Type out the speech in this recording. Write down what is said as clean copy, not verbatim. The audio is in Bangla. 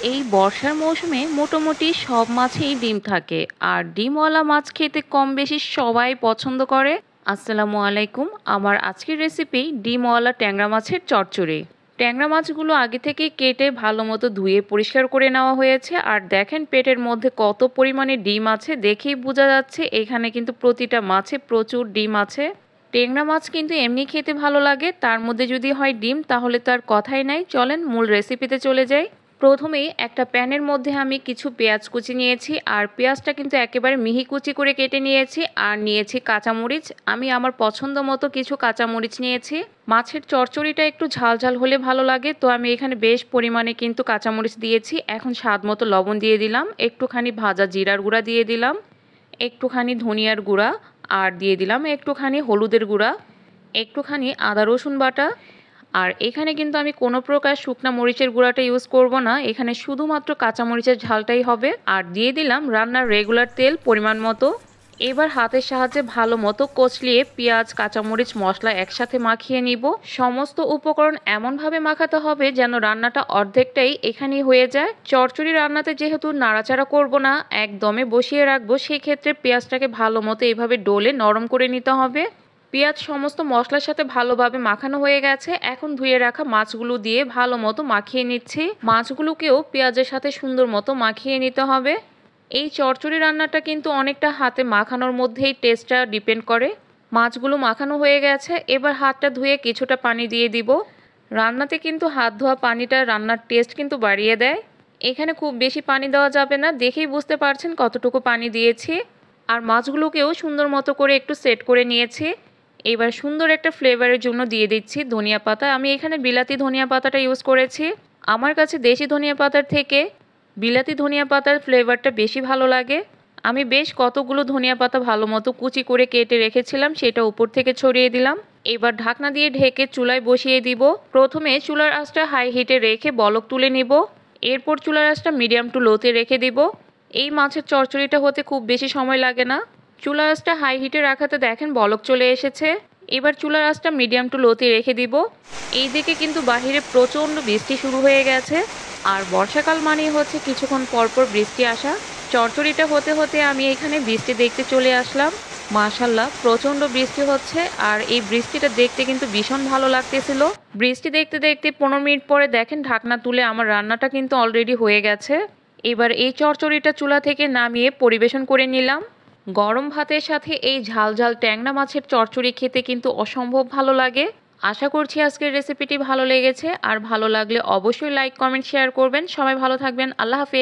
এই বর্ষার মৌসুমে মোটামুটি সব মাছেই ডিম থাকে আর ডিমওয়ালা মাছ খেতে কম বেশি সবাই পছন্দ করে। আসসালামু আলাইকুম, আমার আজকের রেসিপি ডিমওয়ালা ট্যাংরা মাছের চচ্চড়ি। ট্যাংরা মাছগুলো আগে থেকে কেটে ভালো মতো ধুয়ে পরিষ্কার করে নেওয়া হয়েছে। আর দেখেন পেটের মধ্যে কত পরিমাণে ডিম আছে, দেখেই বোঝা যাচ্ছে এখানে কিন্তু প্রতিটা মাছে প্রচুর ডিম আছে। ট্যাংরা মাছ কিন্তু এমনি খেতে ভালো লাগে, তার মধ্যে যদি হয় ডিম তাহলে তো আর কথাই নাই। চলেন মূল রেসিপিতে চলে যাই। প্রথমেই একটা প্যানের মধ্যে আমি কিছু পেঁয়াজ কুচি নিয়েছি, আর পেঁয়াজটা কিন্তু একেবারে মিহি কুচি করে কেটে নিয়েছি। আর নিয়েছি কাঁচামরিচ, আমি আমার পছন্দ মতো কিছু কাঁচামরিচ নিয়েছি। মাছের চচ্চড়িটা একটু ঝাল ঝাল হলে ভালো লাগে, তো আমি এখানে বেশ পরিমাণে কিন্তু কাঁচামরিচ দিয়েছি। এখন স্বাদ মতো লবণ দিয়ে দিলাম, একটুখানি ভাজা জিরার গুঁড়া দিয়ে দিলাম, একটুখানি ধনিয়ার গুঁড়া, আর দিয়ে দিলাম একটুখানি হলুদের গুঁড়া, একটুখানি আদা রসুন বাটা। আর এখানে কিন্তু আমি কোনো প্রকার শুকনা মরিচের গুঁড়াটা ইউজ করব না, এখানে শুধুমাত্র কাঁচা মরিচের ঝালটাই হবে। আর দিয়ে দিলাম রান্নার রেগুলার তেল পরিমাণ মতো। এবার হাতের সাহায্যে ভালো মতো কচলিয়ে পেঁয়াজ কাঁচামরিচ মশলা একসাথে মাখিয়ে নিব। সমস্ত উপকরণ এমনভাবে মাখাতে হবে যেন রান্নাটা অর্ধেকটাই এখানেই হয়ে যায়। চচ্চড়ি রান্নাতে যেহেতু নাড়াচাড়া করব না, একদমে বসিয়ে রাখবো, সেক্ষেত্রে পেঁয়াজটাকে ভালো মতো এভাবে ডলে নরম করে নিতে হবে। পেঁয়াজ সমস্ত মশলার সাথে ভালোভাবে মাখানো হয়ে গেছে, এখন ধুয়ে রাখা মাছগুলো দিয়ে ভালো মতো মাখিয়ে নিচ্ছি। মাছগুলোকেও পেঁয়াজের সাথে সুন্দর মতো মাখিয়ে নিতে হবে। এই চচ্চড়ি রান্নাটা কিন্তু অনেকটা হাতে মাখানোর মধ্যেই টেস্টটা ডিপেন্ড করে। মাছগুলো মাখানো হয়ে গেছে, এবার হাতটা ধুয়ে কিছুটা পানি দিয়ে দিব। রান্নাতে কিন্তু হাত ধোয়া পানিটা রান্নার টেস্ট কিন্তু বাড়িয়ে দেয়। এখানে খুব বেশি পানি দেওয়া যাবে না, দেখেই বুঝতে পারছেন কতটুকু পানি দিয়েছি। আর মাছগুলোকেও সুন্দর মতো করে একটু সেট করে নিয়েছি। এবার সুন্দর একটা ফ্লেভারের জন্য দিয়ে দিচ্ছি ধনিয়া পাতা। আমি এখানে বিলাতি ধনিয়া পাতাটা ইউজ করেছি। আমার কাছে দেশি ধনিয়া পাতার থেকে বিলাতি ধনিয়া পাতার ফ্লেভারটা বেশি ভালো লাগে। আমি বেশ কতগুলো ধনিয়া পাতা ভালো মতো কুচি করে কেটে রেখেছিলাম, সেটা উপর থেকে ছড়িয়ে দিলাম। এবার ঢাকনা দিয়ে ঢেকে চুলায় বসিয়ে দিব। প্রথমে চুলার আঁচটা হাই হিটে রেখে বলক তুলে নিব, এরপর চুলার আঁচটা মিডিয়াম টু লোতে রেখে দিব। এই মাছের চচ্চড়িটা হতে খুব বেশি সময় লাগে না। চুলার আঁচটা হাই হিটে রাখাতে দেখেন বলক চলে এসেছে। এবার চুলার আঁচটা মিডিয়াম টু লোতে রেখে দিব। এইদিকে কিন্তু বাহিরে প্রচণ্ড বৃষ্টি শুরু হয়ে গেছে, আর বর্ষাকাল মানেই হচ্ছে কিছুক্ষণ পরপর বৃষ্টি আসা। চচ্চড়িটা হতে হতে আমি এখানে বৃষ্টি দেখতে চলে আসলাম। মাশাল্লাহ প্রচণ্ড বৃষ্টি হচ্ছে, আর এই বৃষ্টিটা দেখতে কিন্তু ভীষণ ভালো লাগতেছিল। বৃষ্টি দেখতে দেখতে 15 মিনিট পরে দেখেন ঢাকনা তুলে আমার রান্নাটা কিন্তু অলরেডি হয়ে গেছে। এবার এই চচ্চড়িটা চুলা থেকে নামিয়ে পরিবেশন করে নিলাম। গরম ভাতের সাথে এই ঝাল ঝাল ট্যাংরা মাছের চচ্চড়ি খেতে কিন্তু অসম্ভব ভালো লাগে। আশা করছি আজকের রেসিপিটি ভালো লেগেছে, আর ভালো লাগলে অবশ্যই লাইক কমেন্ট শেয়ার করবেন। সবাই ভালো থাকবেন, আল্লাহ হাফেজ।